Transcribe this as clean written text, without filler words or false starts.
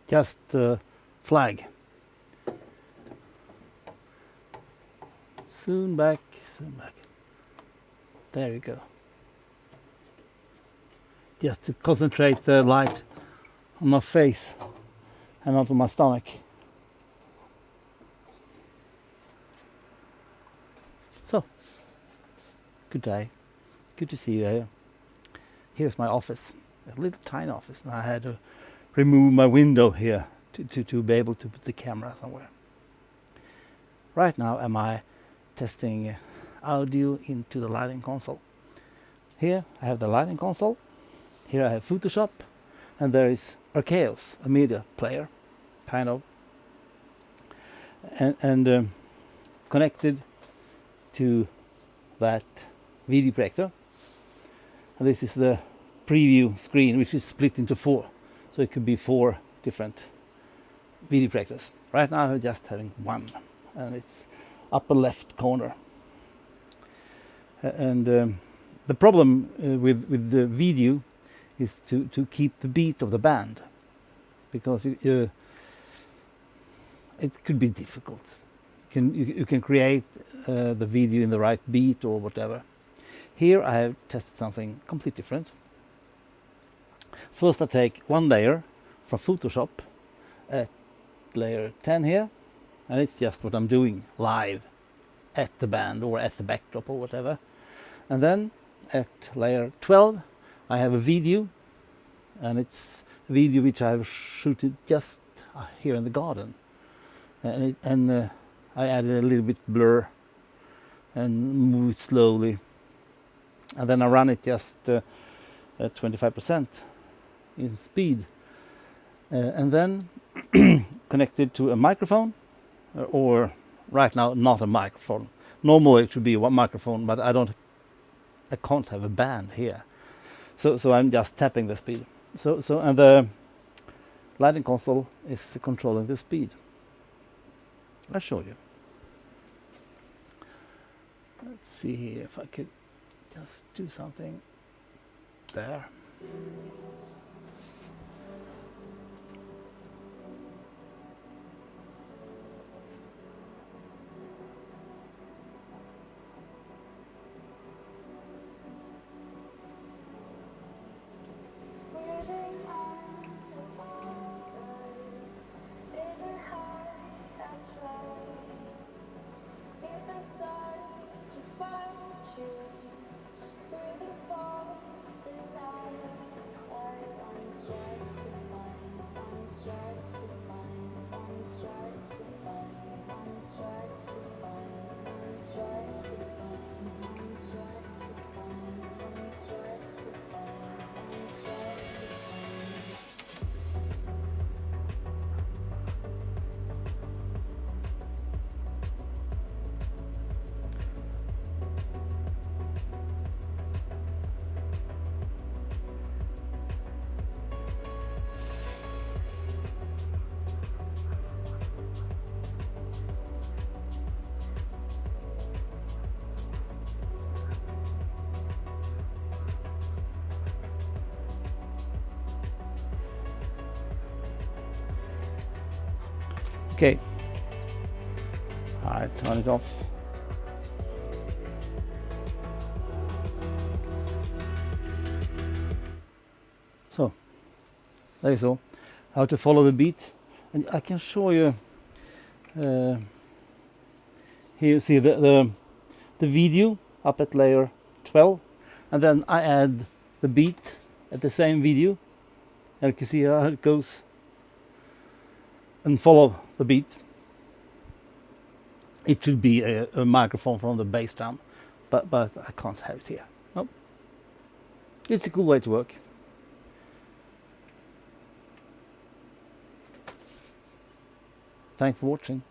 just flag. Soon back, soon back. There you go. Just to concentrate the light on my face and not on my stomach. So, good day. Good to see you here. Here's my office, a little tiny office, and I had to remove my window here to be able to put the camera somewhere. Right now I'm testing audio into the lighting console. Here I have the lighting console. Here I have PhotoShop, and there is Arkaos, a media player, kind of, and connected to that video projector. And this is the preview screen, which is split into 4, so it could be 4 different video projectors. Right now I'm just having one, and it's upper left corner. And the problem with the video is to keep the beat of the band, because it could be difficult. You can create the video in the right beat or whatever. Here I have tested something completely different. First I take one layer from PhotoShop at layer 10 here, and it's just what I'm doing live at the band or at the backdrop or whatever. And then at layer 12 I have a video, and it's a video which I've shooted just here in the garden, and I added a little bit blur and move it slowly, and then I run it just at 25% in speed, and then connected to a microphone, or right now not a microphone. Normally it should be one microphone, but I can't have a band here. So I'm just tapping the speed. And the lighting console is controlling the speed. I'll show you. Let's see here if I could just do something there. Okay, I turn it off. So, there is all. How to follow the beat, and I can show you. Here you see the video up at layer 12, and then I add the beat at the same video, and you can see how it goes, and follow the beat. It should be a microphone from the bass drum, but I can't have it here. Nope. It's a cool way to work. Thanks for watching.